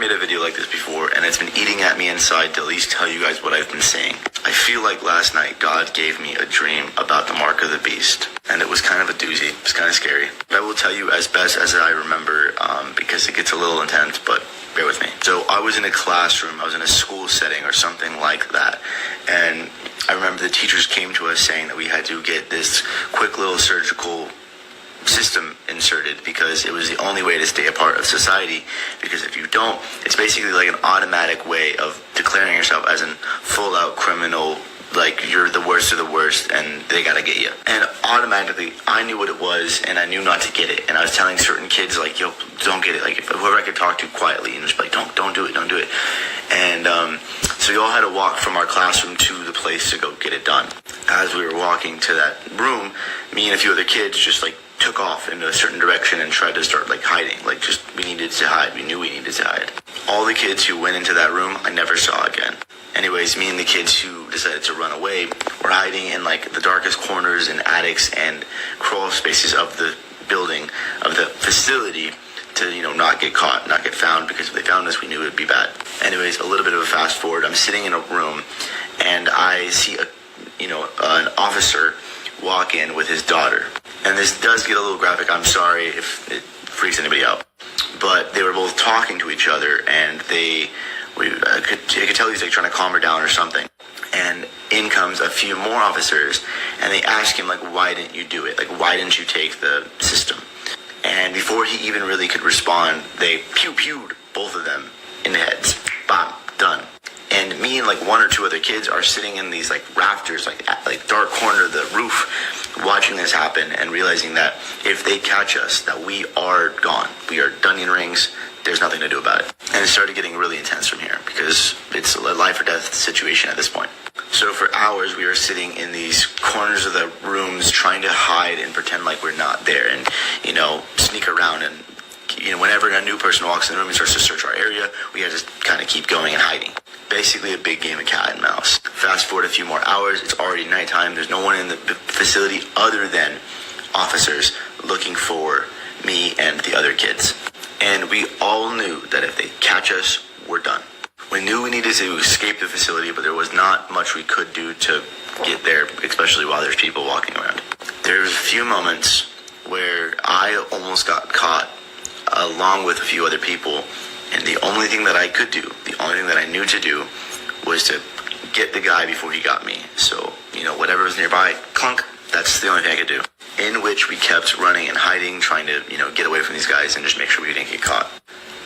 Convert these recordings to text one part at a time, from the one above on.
made a video like this before, and it's been eating at me inside to at least tell you guys what I've been saying. I feel like last night God gave me a dream about the mark of the beast, and it was kind of a doozy. It was kind of scary. But I will tell you as best as I remember, because it gets a little intense, but bear with me. So I was in a classroom, I was in a school setting or something like that, and I remember the teachers came to us saying that we had to get this quick little surgical system inserted because it was the only way to stay a part of society, because if you don't, it's basically like an automatic way of declaring yourself as a full-out criminal, like you're the worst of the worst and they gotta get you. And automatically I knew what it was and I knew not to get it, and I was telling certain kids like, yo, don't get it, like whoever I could talk to quietly, and just like don't do it. And so we all had to walk from our classroom to the place to go get it done. As we were walking to that room, me and a few other kids just like took off in a certain direction and tried to start like hiding, like just we needed to hide. We knew we needed to hide. All the kids who went into that room I never saw again. Anyways, me and the kids who decided to run away were hiding in like the darkest corners and attics and crawl spaces of the building, of the facility, to, you know, not get caught, not get found, because if they found us, we knew it would be bad. Anyways, a little bit of a fast forward. I'm sitting in a room and I see an officer walk in with his daughter. And this does get a little graphic. I'm sorry if it freaks anybody out. But they were both talking to each other, and I could tell he's like trying to calm her down or something. And in comes a few more officers, and they ask him, like, why didn't you do it? Like, why didn't you take the system? And before he even really could respond, they pew-pewed both of them in the heads. Bam, done. And me and like one or two other kids are sitting in these like rafters, like dark corner of the roof, watching this happen and realizing that if they catch us, that we are gone. We are onion rings. There's nothing to do about it. And it started getting really intense from here because it's a life or death situation at this point. So for hours, we were sitting in these corners of the rooms trying to hide and pretend like we're not there, and, you know, sneak around. And, you know, whenever a new person walks in the room and starts to search our area, we had to just kind of keep going and hiding. Basically a big game of cat and mouse. Fast forward a few more hours, it's already nighttime. There's no one in the facility other than officers looking for me and the other kids. And we all knew that if they catch us, we're done. We knew we needed to escape the facility, but there was not much we could do to get there, especially while there's people walking around. There's a few moments where I almost got caught along with a few other people, and the only thing that I could do, the only thing that I knew to do, was to get the guy before he got me. So, you know, whatever was nearby, clunk, that's the only thing I could do. In which we kept running and hiding, trying to, you know, get away from these guys and just make sure we didn't get caught.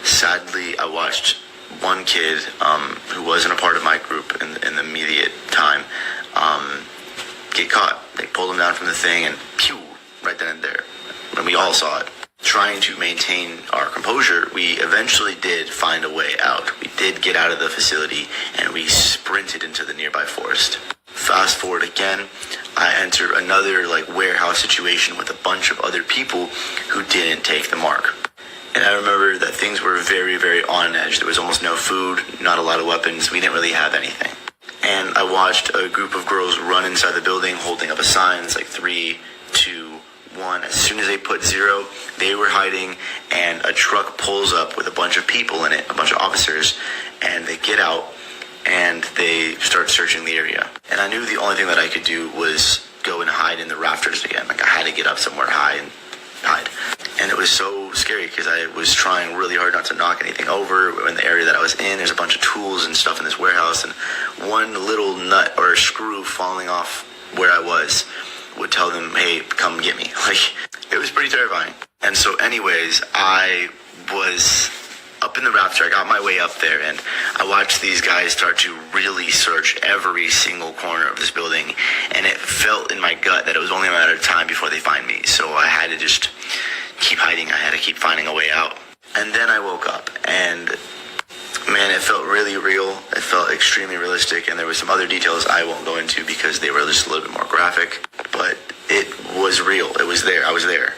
Sadly, I watched one kid who wasn't a part of my group in the immediate time get caught. They pulled him down from the thing and pew, right then and there. And we all saw it. Trying to maintain our composure, we eventually did find a way out. We did get out of the facility and we sprinted into the nearby forest. Fast forward again, I enter another like warehouse situation with a bunch of other people who didn't take the mark. And I remember that things were very, very on edge. There was almost no food, not a lot of weapons. We didn't really have anything. And I watched a group of girls run inside the building holding up a sign. It's like 3, 2, 1. As soon as they put 0, they were hiding, and a truck pulls up with a bunch of people in it, a bunch of officers, and they get out and they start searching the area. And I knew the only thing that I could do was go and hide in the rafters again. Like I had to get up somewhere high and hide. And it was so scary because I was trying really hard not to knock anything over. In the area that I was in, there's a bunch of tools and stuff in this warehouse, and one little nut or screw falling off where I was would tell them, hey, come get me. Like, it was pretty terrifying. And so anyways, I was up in the rafter. I got my way up there, and I watched these guys start to really search every single corner of this building, and it felt in my gut that it was only a matter of time before they find me. So I had to just keep hiding. I had to keep finding a way out. And then I woke up, and man, it felt really real. It felt extremely realistic, and there were some other details I won't go into because they were just a little bit more graphic, but it was real. It was there. I was there.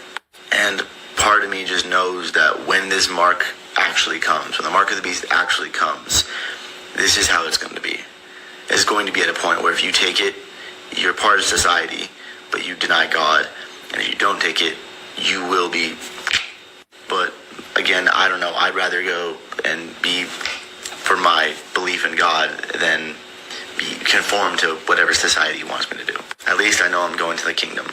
And part of me just knows that when this mark actually comes, when the mark of the beast actually comes, this is how it's going to be. It's going to be at a point where if you take it, you're part of society, but you deny God, and if you don't take it, you will be. But again, I don't know. I'd rather go and be for my belief in God than be conform to whatever society wants me to do. At least I know I'm going to the kingdom.